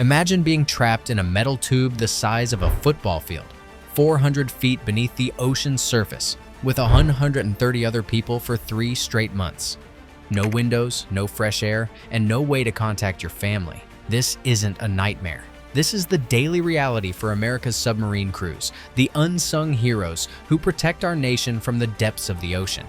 Imagine being trapped in a metal tube the size of a football field, 400 feet beneath the ocean's surface, with 130 other people for 3 straight months. No windows, no fresh air, and no way to contact your family. This isn't a nightmare. This is the daily reality for America's submarine crews, the unsung heroes who protect our nation from the depths of the ocean.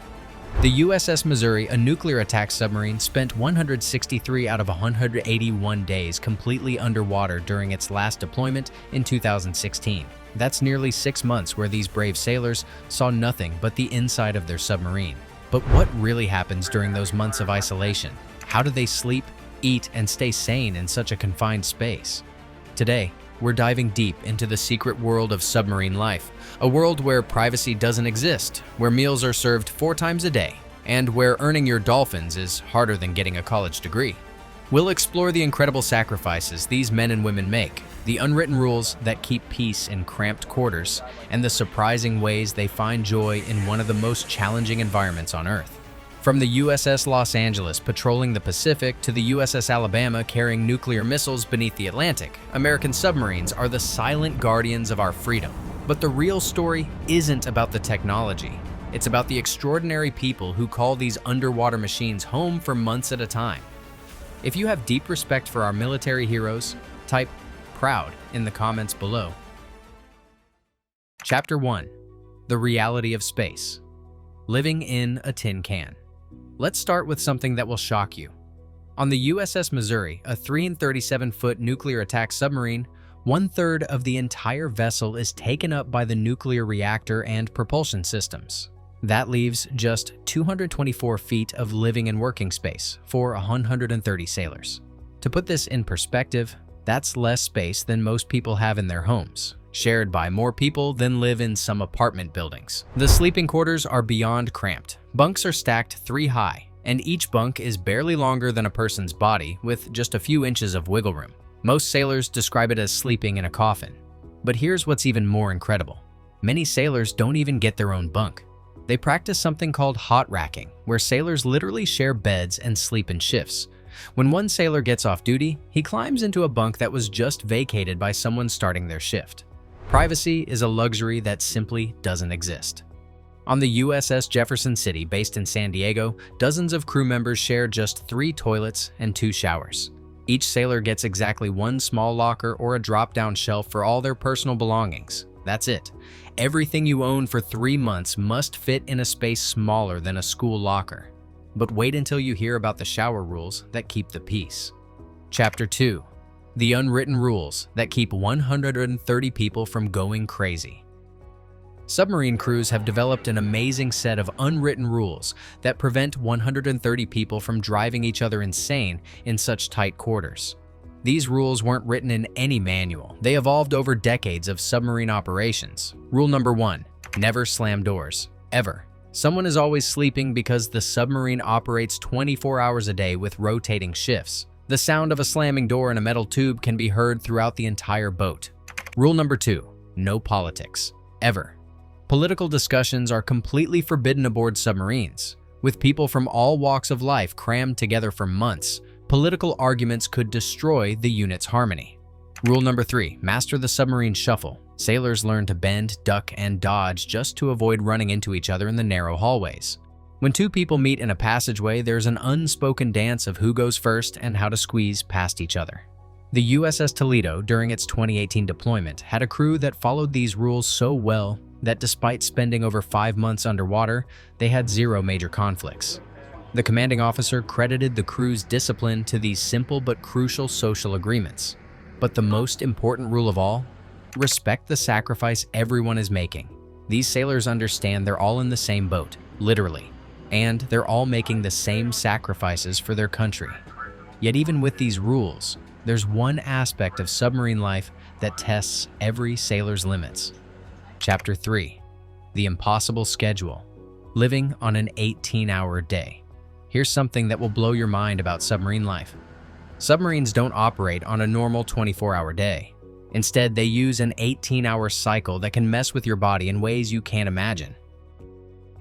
The USS Missouri, a nuclear-attack submarine, spent 163 out of 181 days completely underwater during its last deployment in 2016. That's nearly 6 months where these brave sailors saw nothing but the inside of their submarine. But what really happens during those months of isolation? How do they sleep, eat, and stay sane in such a confined space? Today, we're diving deep into the secret world of submarine life, a world where privacy doesn't exist, where meals are served 4 times a day, and where earning your Dolphins is harder than getting a college degree. We'll explore the incredible sacrifices these men and women make, the unwritten rules that keep peace in cramped quarters, and the surprising ways they find joy in one of the most challenging environments on Earth. From the USS Los Angeles patrolling the Pacific to the USS Alabama carrying nuclear missiles beneath the Atlantic, American submarines are the silent guardians of our freedom. But the real story isn't about the technology. It's about the extraordinary people who call these underwater machines home for months at a time. If you have deep respect for our military heroes, type "proud" in the comments below. Chapter 1. The Reality of Space. Living in a tin can. Let's start with something that will shock you. On the USS Missouri, a 337-foot nuclear attack submarine, 1/3 of the entire vessel is taken up by the nuclear reactor and propulsion systems. That leaves just 224 feet of living and working space for 130 sailors. To put this in perspective, that's less space than most people have in their homes, shared by more people than live in some apartment buildings. The sleeping quarters are beyond cramped. Bunks are stacked 3 high, and each bunk is barely longer than a person's body, with just a few inches of wiggle room. Most sailors describe it as sleeping in a coffin. But here's what's even more incredible. Many sailors don't even get their own bunk. They practice something called hot racking, where sailors literally share beds and sleep in shifts. When one sailor gets off duty, he climbs into a bunk that was just vacated by someone starting their shift. Privacy is a luxury that simply doesn't exist. On the USS Jefferson City, based in San Diego, dozens of crew members share just 3 toilets and 2 showers. Each sailor gets exactly 1 small locker or a drop-down shelf for all their personal belongings. That's it. Everything you own for 3 months must fit in a space smaller than a school locker. But wait until you hear about the shower rules that keep the peace. Chapter 2. The Unwritten Rules that keep 130 people from going crazy. Submarine crews have developed an amazing set of unwritten rules that prevent 130 people from driving each other insane in such tight quarters. These rules weren't written in any manual. They evolved over decades of submarine operations. Rule number 1, never slam doors, ever. Someone is always sleeping because the submarine operates 24 hours a day with rotating shifts. The sound of a slamming door in a metal tube can be heard throughout the entire boat. Rule number 2, no politics, ever. Political discussions are completely forbidden aboard submarines. With people from all walks of life crammed together for months, political arguments could destroy the unit's harmony. Rule number 3, master the submarine shuffle. Sailors learn to bend, duck, and dodge just to avoid running into each other in the narrow hallways. When 2 people meet in a passageway, there's an unspoken dance of who goes first and how to squeeze past each other. The USS Toledo, during its 2018 deployment, had a crew that followed these rules so well that despite spending over 5 months underwater, they had 0 major conflicts. The commanding officer credited the crew's discipline to these simple but crucial social agreements. But the most important rule of all? Respect the sacrifice everyone is making. These sailors understand they're all in the same boat, literally, and they're all making the same sacrifices for their country. Yet even with these rules, there's one aspect of submarine life that tests every sailor's limits. Chapter 3. The Impossible Schedule. Living on an 18-hour day. Here's something that will blow your mind about submarine life. Submarines don't operate on a normal 24-hour day. Instead, they use an 18-hour cycle that can mess with your body in ways you can't imagine.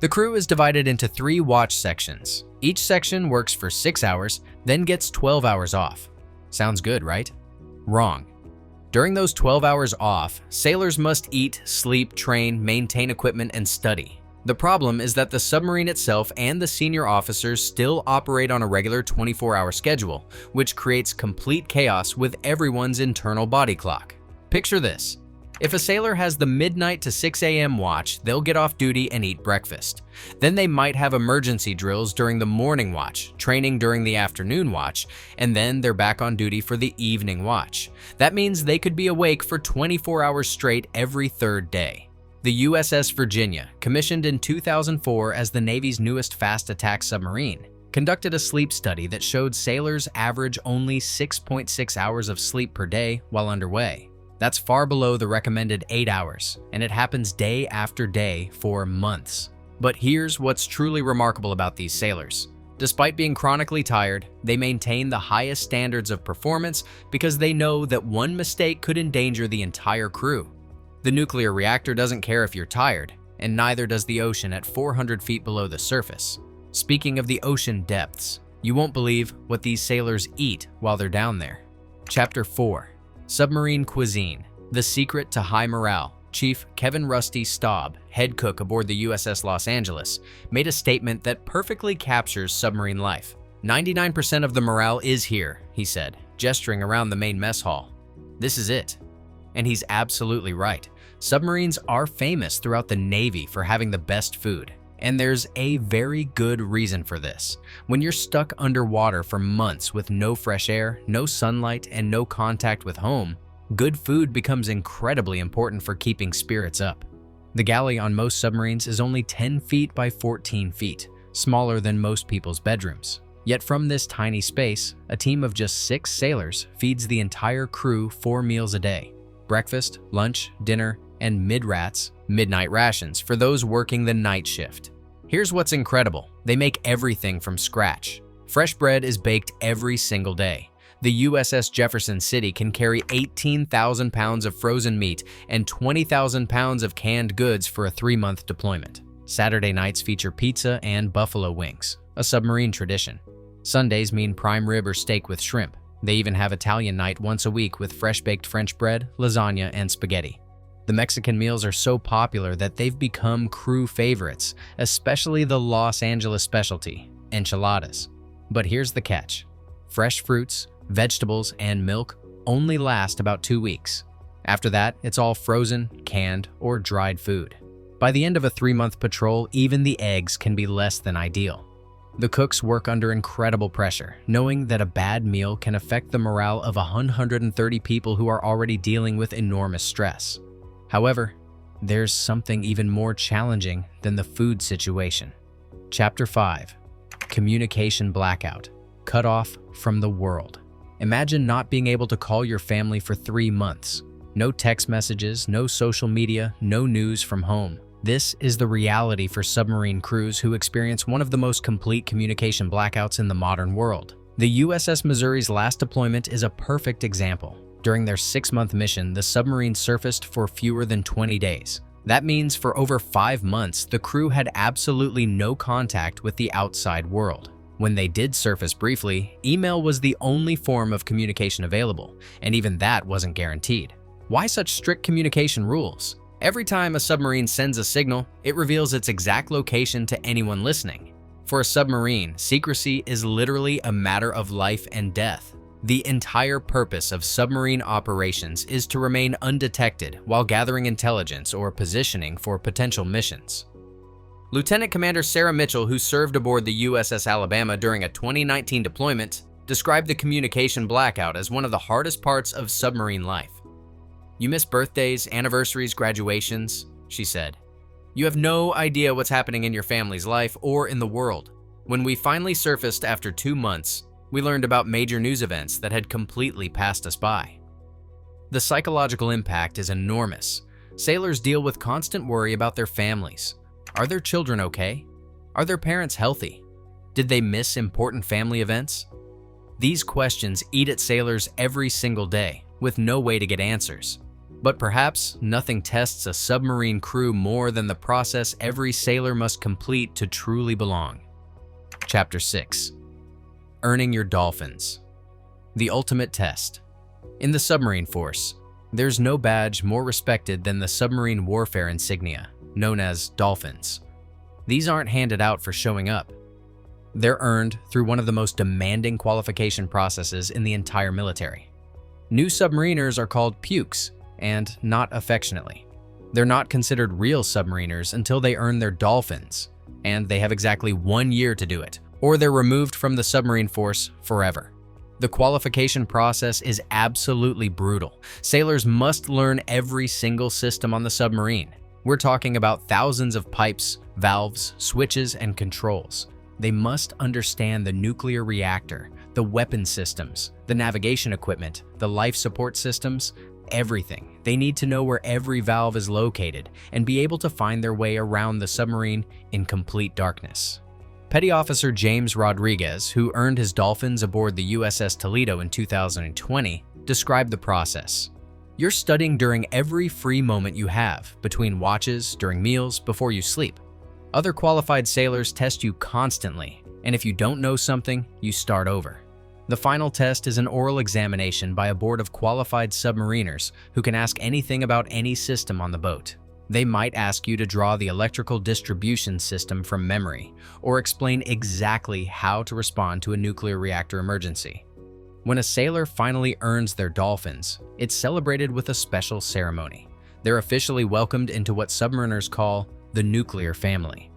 The crew is divided into 3 watch sections. Each section works for 6 hours, then gets 12 hours off. Sounds good, right? Wrong. During those 12 hours off, sailors must eat, sleep, train, maintain equipment, and study. The problem is that the submarine itself and the senior officers still operate on a regular 24-hour schedule, which creates complete chaos with everyone's internal body clock. Picture this. If a sailor has the midnight to 6 a.m. watch, they'll get off duty and eat breakfast. Then they might have emergency drills during the morning watch, training during the afternoon watch, and then they're back on duty for the evening watch. That means they could be awake for 24 hours straight every third day. The USS Virginia, commissioned in 2004 as the Navy's newest fast attack submarine, conducted a sleep study that showed sailors average only 6.6 hours of sleep per day while underway. That's far below the recommended 8 hours, and it happens day after day for months. But here's what's truly remarkable about these sailors. Despite being chronically tired, they maintain the highest standards of performance because they know that one mistake could endanger the entire crew. The nuclear reactor doesn't care if you're tired, and neither does the ocean at 400 feet below the surface. Speaking of the ocean depths, you won't believe what these sailors eat while they're down there. Chapter 4. Submarine Cuisine, the secret to high morale. Chief Kevin Rusty Staub, head cook aboard the USS Los Angeles, made a statement that perfectly captures submarine life. 99% of the morale is here, he said, gesturing around the main mess hall. This is it. And he's absolutely right. Submarines are famous throughout the Navy for having the best food. And there's a very good reason for this. When you're stuck underwater for months with no fresh air, no sunlight, and no contact with home, good food becomes incredibly important for keeping spirits up. The galley on most submarines is only 10 feet by 14 feet, smaller than most people's bedrooms. Yet from this tiny space, a team of just 6 sailors feeds the entire crew 4 meals a day: breakfast, lunch, dinner, and midnight rations for those working the night shift. Here's what's incredible. They make everything from scratch. Fresh bread is baked every single day. The USS Jefferson City can carry 18,000 pounds of frozen meat and 20,000 pounds of canned goods for a 3-month deployment. Saturday nights feature pizza and buffalo wings, a submarine tradition. Sundays mean prime rib or steak with shrimp. They even have Italian night once a week with fresh-baked French bread, lasagna, and spaghetti. The Mexican meals are so popular that they've become crew favorites, especially the Los Angeles specialty, enchiladas. But here's the catch. Fresh fruits, vegetables, and milk only last about 2 weeks. After that, it's all frozen, canned, or dried food. By the end of a 3-month patrol, even the eggs can be less than ideal. The cooks work under incredible pressure, knowing that a bad meal can affect the morale of 130 people who are already dealing with enormous stress. However, there's something even more challenging than the food situation. Chapter 5. Communication Blackout. Cut off from the world. Imagine not being able to call your family for 3 months. No text messages, no social media, no news from home. This is the reality for submarine crews who experience one of the most complete communication blackouts in the modern world. The USS Missouri's last deployment is a perfect example. During their 6-month mission, the submarine surfaced for fewer than 20 days. That means for over 5 months, the crew had absolutely no contact with the outside world. When they did surface briefly, email was the only form of communication available, and even that wasn't guaranteed. Why such strict communication rules? Every time a submarine sends a signal, it reveals its exact location to anyone listening. For a submarine, secrecy is literally a matter of life and death. The entire purpose of submarine operations is to remain undetected while gathering intelligence or positioning for potential missions. Lieutenant Commander Sarah Mitchell, who served aboard the USS Alabama during a 2019 deployment, described the communication blackout as one of the hardest parts of submarine life. "You miss birthdays, anniversaries, graduations," she said. "You have no idea what's happening in your family's life or in the world." When we finally surfaced after 2 months, we learned about major news events that had completely passed us by. The psychological impact is enormous. Sailors deal with constant worry about their families. Are their children okay? Are their parents healthy? Did they miss important family events? These questions eat at sailors every single day, with no way to get answers. But perhaps nothing tests a submarine crew more than the process every sailor must complete to truly belong. Chapter 6. Earning your Dolphins. The ultimate test. In the submarine force, there's no badge more respected than the submarine warfare insignia, known as Dolphins. These aren't handed out for showing up. They're earned through one of the most demanding qualification processes in the entire military. New submariners are called pukes, and not affectionately. They're not considered real submariners until they earn their Dolphins, and they have exactly 1 year to do it, or they're removed from the submarine force forever. The qualification process is absolutely brutal. Sailors must learn every single system on the submarine. We're talking about thousands of pipes, valves, switches, and controls. They must understand the nuclear reactor, the weapon systems, the navigation equipment, the life support systems, everything. They need to know where every valve is located and be able to find their way around the submarine in complete darkness. Petty Officer James Rodriguez, who earned his Dolphins aboard the USS Toledo in 2020, described the process. You're studying during every free moment you have, between watches, during meals, before you sleep. Other qualified sailors test you constantly, and if you don't know something, you start over. The final test is an oral examination by a board of qualified submariners who can ask anything about any system on the boat. They might ask you to draw the electrical distribution system from memory, or explain exactly how to respond to a nuclear reactor emergency. When a sailor finally earns their Dolphins, it's celebrated with a special ceremony. They're officially welcomed into what submariners call the nuclear family.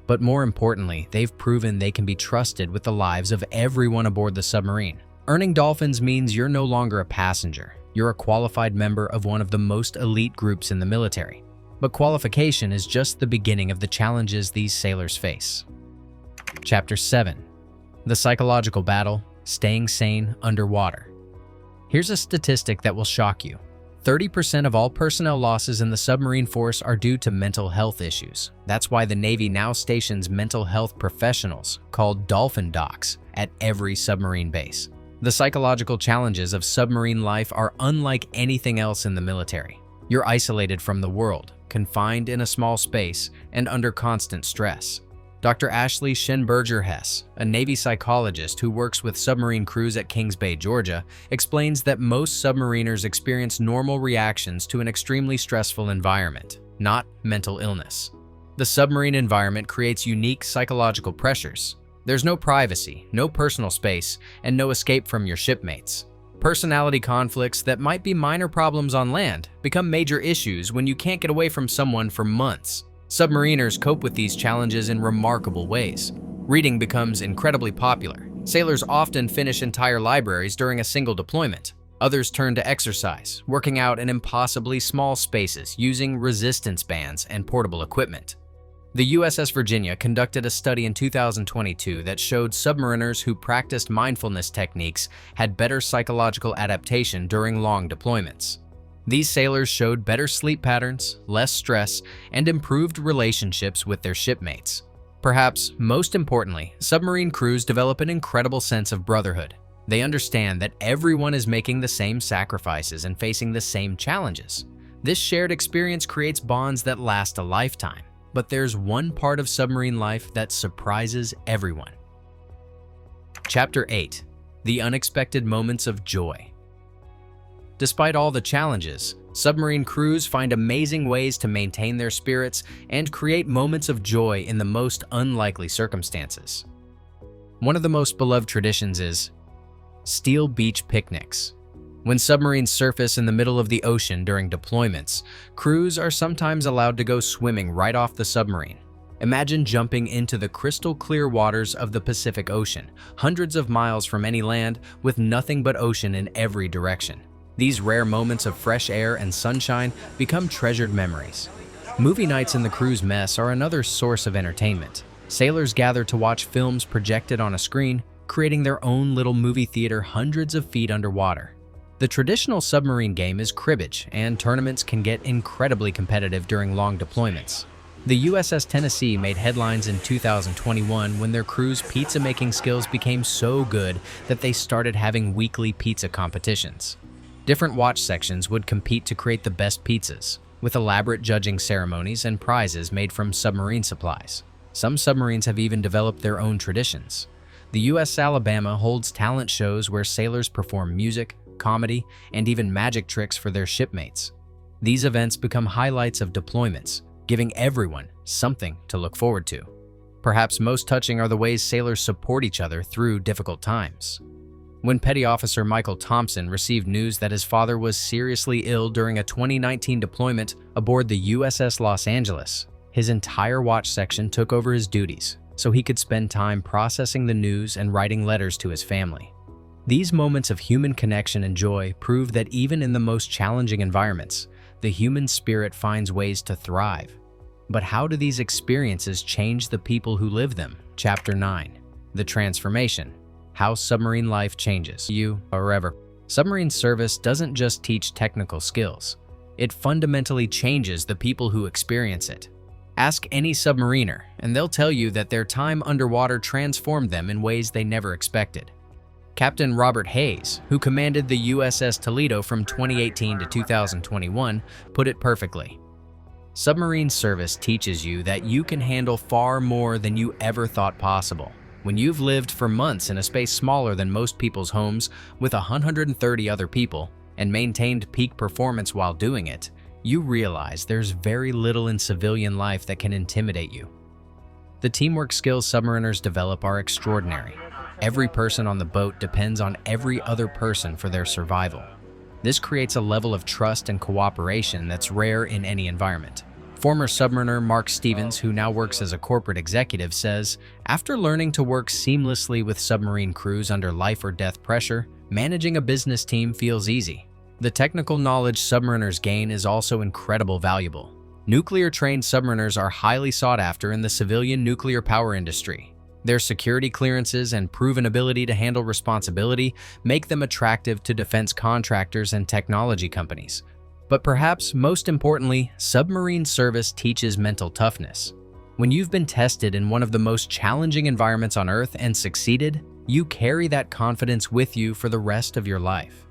But more importantly, they've proven they can be trusted with the lives of everyone aboard the submarine. Earning Dolphins means you're no longer a passenger. You're a qualified member of one of the most elite groups in the military. But qualification is just the beginning of the challenges these sailors face. Chapter 7. The Psychological Battle, Staying Sane Underwater. Here's a statistic that will shock you. 30% of all personnel losses in the submarine force are due to mental health issues. That's why the Navy now stations mental health professionals, called Dolphin Docs, at every submarine base. The psychological challenges of submarine life are unlike anything else in the military. You're isolated from the world, confined in a small space, and under constant stress. Dr. Ashley Schenberger-Hess, a Navy psychologist who works with submarine crews at Kings Bay, Georgia, explains that most submariners experience normal reactions to an extremely stressful environment, not mental illness. The submarine environment creates unique psychological pressures. There's no privacy, no personal space, and no escape from your shipmates. Personality conflicts that might be minor problems on land become major issues when you can't get away from someone for months. Submariners cope with these challenges in remarkable ways. Reading becomes incredibly popular. Sailors often finish entire libraries during a single deployment. Others turn to exercise, working out in impossibly small spaces using resistance bands and portable equipment. The USS Virginia conducted a study in 2022 that showed submariners who practiced mindfulness techniques had better psychological adaptation during long deployments. These sailors showed better sleep patterns, less stress, and improved relationships with their shipmates. Perhaps most importantly, submarine crews develop an incredible sense of brotherhood. They understand that everyone is making the same sacrifices and facing the same challenges. This shared experience creates bonds that last a lifetime. But there's one part of submarine life that surprises everyone. Chapter 8. The Unexpected Moments of Joy. Despite all the challenges, submarine crews find amazing ways to maintain their spirits and create moments of joy in the most unlikely circumstances. One of the most beloved traditions is steel beach picnics. When submarines surface in the middle of the ocean during deployments, crews are sometimes allowed to go swimming right off the submarine. Imagine jumping into the crystal clear waters of the Pacific Ocean, hundreds of miles from any land, with nothing but ocean in every direction. These rare moments of fresh air and sunshine become treasured memories. Movie nights in the crew's mess are another source of entertainment. Sailors gather to watch films projected on a screen, creating their own little movie theater hundreds of feet underwater. The traditional submarine game is cribbage, and tournaments can get incredibly competitive during long deployments. The USS Tennessee made headlines in 2021 when their crew's pizza-making skills became so good that they started having weekly pizza competitions. Different watch sections would compete to create the best pizzas, with elaborate judging ceremonies and prizes made from submarine supplies. Some submarines have even developed their own traditions. The USS Alabama holds talent shows where sailors perform music, comedy, and even magic tricks for their shipmates. These events become highlights of deployments, giving everyone something to look forward to. Perhaps most touching are the ways sailors support each other through difficult times. When Petty Officer Michael Thompson received news that his father was seriously ill during a 2019 deployment aboard the USS Los Angeles, his entire watch section took over his duties so he could spend time processing the news and writing letters to his family. These moments of human connection and joy prove that even in the most challenging environments, the human spirit finds ways to thrive. But how do these experiences change the people who live them? Chapter 9. The Transformation. How submarine life changes you forever. Submarine service doesn't just teach technical skills. It fundamentally changes the people who experience it. Ask any submariner, and they'll tell you that their time underwater transformed them in ways they never expected. Captain Robert Hayes, who commanded the USS Toledo from 2018 to 2021, put it perfectly. Submarine service teaches you that you can handle far more than you ever thought possible. When you've lived for months in a space smaller than most people's homes with 130 other people and maintained peak performance while doing it, you realize there's very little in civilian life that can intimidate you. The teamwork skills submariners develop are extraordinary. Every person on the boat depends on every other person for their survival. This creates a level of trust and cooperation that's rare in any environment. Former submariner Mark Stevens, who now works as a corporate executive, says, "After learning to work seamlessly with submarine crews under life or death pressure, managing a business team feels easy." The technical knowledge submariners gain is also incredibly valuable. Nuclear-trained submariners are highly sought after in the civilian nuclear power industry. Their security clearances and proven ability to handle responsibility make them attractive to defense contractors and technology companies. But perhaps most importantly, submarine service teaches mental toughness. When you've been tested in one of the most challenging environments on Earth and succeeded, you carry that confidence with you for the rest of your life.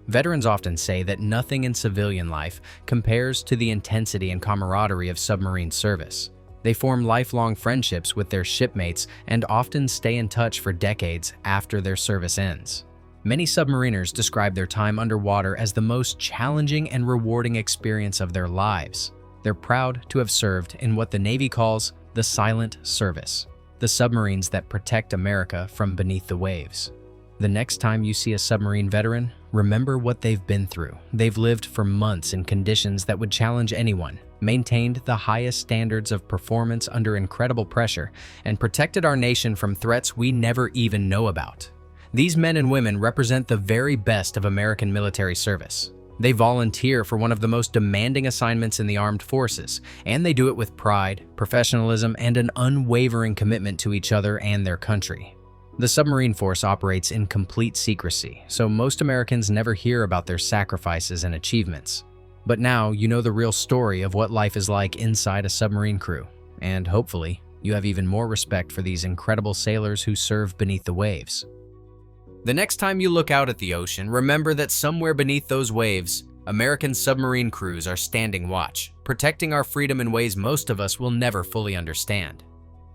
Veterans often say that nothing in civilian life compares to the intensity and camaraderie of submarine service. They form lifelong friendships with their shipmates and often stay in touch for decades after their service ends. Many submariners describe their time underwater as the most challenging and rewarding experience of their lives. They're proud to have served in what the Navy calls the silent service, the submarines that protect America from beneath the waves. The next time you see a submarine veteran, remember what they've been through. They've lived for months in conditions that would challenge anyone, maintained the highest standards of performance under incredible pressure, and protected our nation from threats we never even know about. These men and women represent the very best of American military service. They volunteer for one of the most demanding assignments in the armed forces, and they do it with pride, professionalism, and an unwavering commitment to each other and their country. The submarine force operates in complete secrecy, so most Americans never hear about their sacrifices and achievements. But now you know the real story of what life is like inside a submarine crew, and hopefully, you have even more respect for these incredible sailors who serve beneath the waves. The next time you look out at the ocean, remember that somewhere beneath those waves, American submarine crews are standing watch, protecting our freedom in ways most of us will never fully understand.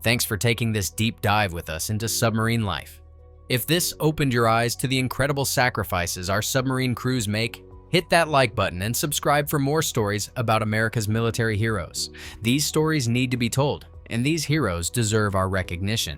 Thanks for taking this deep dive with us into submarine life. If this opened your eyes to the incredible sacrifices our submarine crews make, hit that like button and subscribe for more stories about America's military heroes. These stories need to be told, and these heroes deserve our recognition.